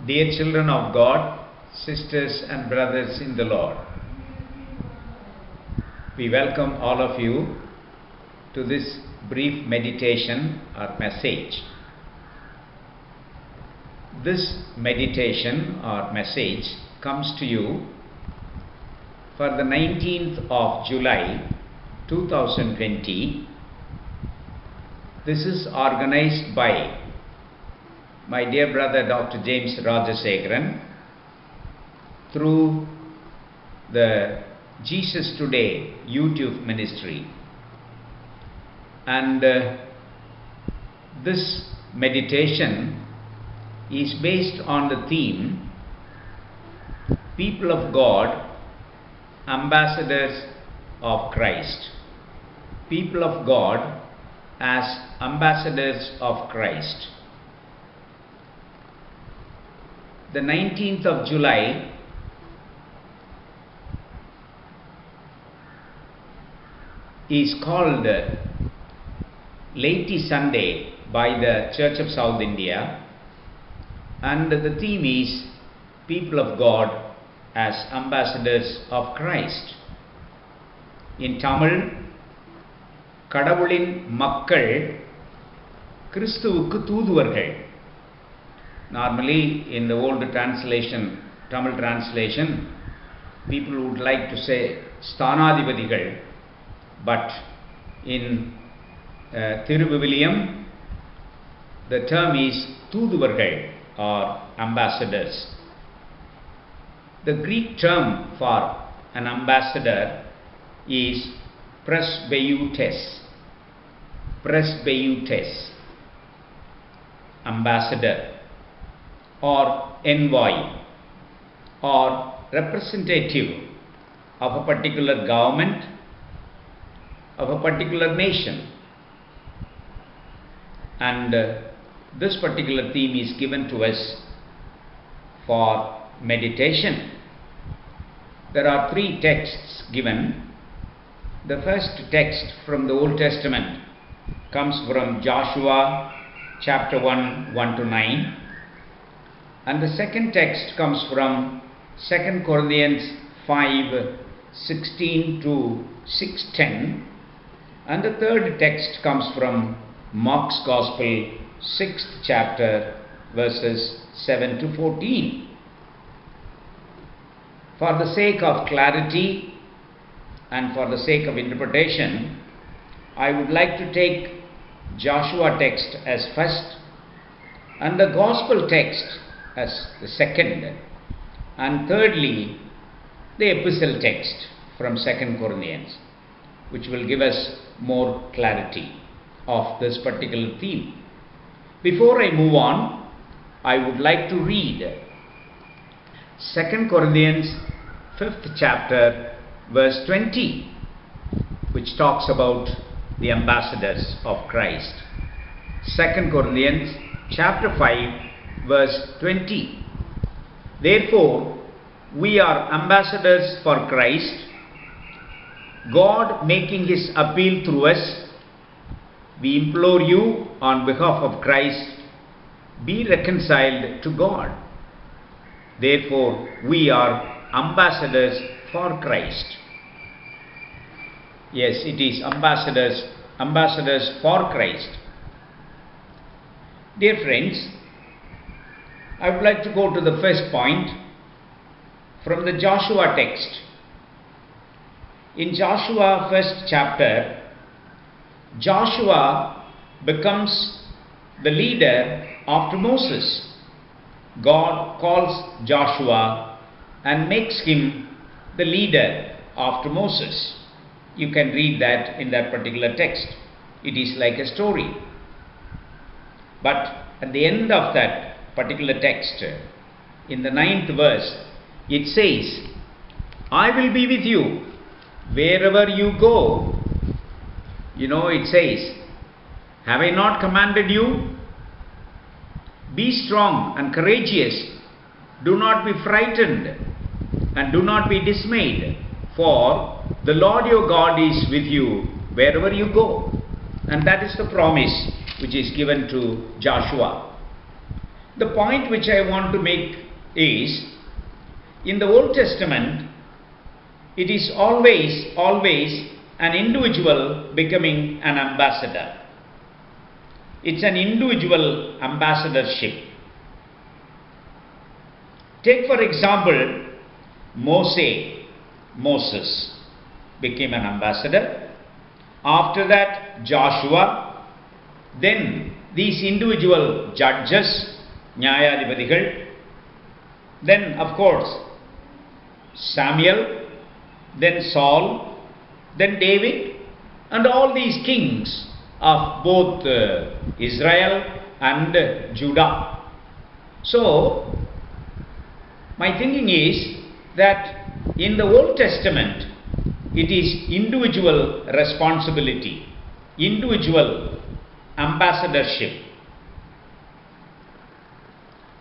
Dear children of God, sisters and brothers in the Lord, we welcome all of you to this brief meditation or message. This meditation or message comes to you for the 19th of July 2020. This is organized by my dear brother Dr. James Rajasekharan through the Jesus Today YouTube ministry, and this meditation is based on the theme People of God, Ambassadors of Christ. People of God as Ambassadors of Christ. The 19th of July is called Laity Sunday by the Church of South India, and the theme is People of God as Ambassadors of Christ. In Tamil, கடவுளின் மக்கள் கிறிஸ்துவுக்கு தூதுவர்கள். Normally, in the old translation, Tamil translation, people would like to say ஸ்தானாதிபதிகள், but in Thiruviviliyam, the term is தூதுவர்கள் or ambassadors. The Greek term for an ambassador is presbytes. Presbytes, ambassador, or envoy, or representative of a particular government, of a particular nation. And this particular theme is given to us for meditation. There are three texts given. The first text from the Old Testament comes from Joshua chapter 1, 1 to 9. And the second text comes from 2 Corinthians 5, 16 to 6:10. And the third text comes from Mark's Gospel, 6th chapter, verses 7 to 14. For the sake of clarity and for the sake of interpretation, I would like to take Joshua text as first and the Gospel text as the second, and thirdly the epistle text from 2 Corinthians, which will give us more clarity of this particular theme. Before I move on, I would like to read 2 Corinthians 5th chapter verse 20, which talks about the ambassadors of Christ. 2 Corinthians chapter 5 verse 20. Therefore, we are ambassadors for Christ, God making his appeal through us. We implore you on behalf of Christ, be reconciled to God. Therefore, we are ambassadors for Christ. Yes, it is ambassadors for Christ. Dear friends, I would like to go to the first point from the Joshua text. In Joshua 1st chapter, Joshua becomes the leader after Moses. God calls Joshua and makes him the leader after Moses. You can read that in that particular text. It is like a story. But at the end of that particular text, in the 9th verse, it says, I will be with you wherever you go. You know, it says, have I not commanded you? Be strong and courageous. Do not be frightened and do not be dismayed, for the Lord your God is with you wherever you go. And that is the promise which is given to Joshua. The point which I want to make is, in the Old Testament, it is always an individual becoming an ambassador. It's an individual ambassadorship. Take for example, Moses became an ambassador. After that, Joshua. Then these individual judges, Nyayadipathigal. Then of course, Samuel. Then Saul. Then David. And all these kings of both Israel and Judah. So, my thinking is that in the Old Testament, it is individual responsibility, individual ambassadorship.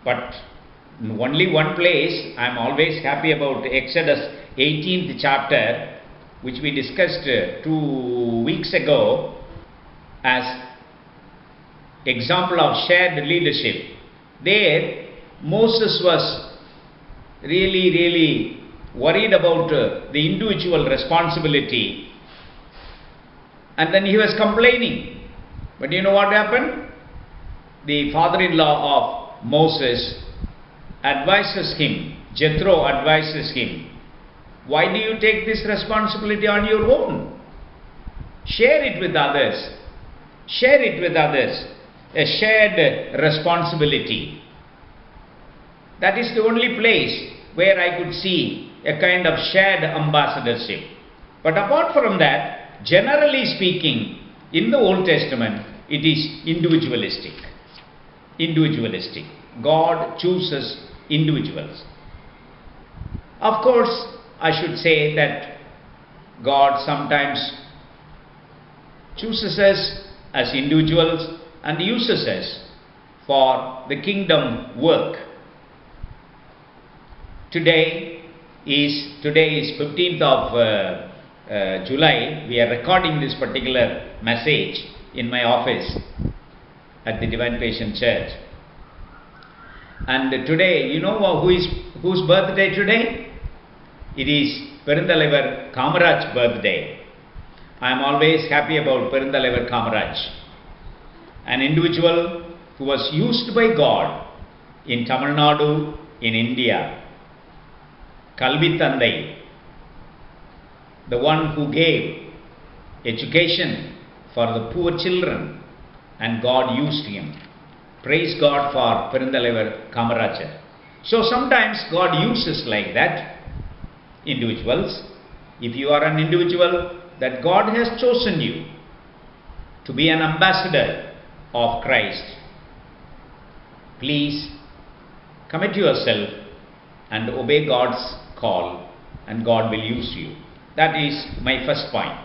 But in only one place, I am always happy about Exodus 18th chapter, which we discussed 2 weeks ago, as example of shared leadership. There, Moses was really worried about the individual responsibility, and then he was complaining. But you know what happened? The father-in-law of Moses advises him, Jethro advises him, why do you take this responsibility on your own? Share it with others. Share it with others. A shared responsibility. That is the only place where I could see a kind of shared ambassadorship. But apart from that, generally speaking, in the Old Testament, it is individualistic. Individualistic. God chooses individuals. Of course, I should say that God sometimes chooses us as individuals and uses us for the kingdom work. Today is 15th of July. We are recording this particular message in my office at the Divine Patient Church. And today, you know whose birthday today? It is Perunthalavar Kamaraj birthday. I am always happy about Perunthalavar Kamaraj, an individual who was used by God in Tamil Nadu, in India. Kalvi Thandai, the one who gave education for the poor children, and God used him. Praise God for Perunthalavar Kamaraja. So sometimes God uses like that individuals. If you are an individual that God has chosen you to be an ambassador of Christ, please commit yourself and obey God's call, and God will use you. That is my first point.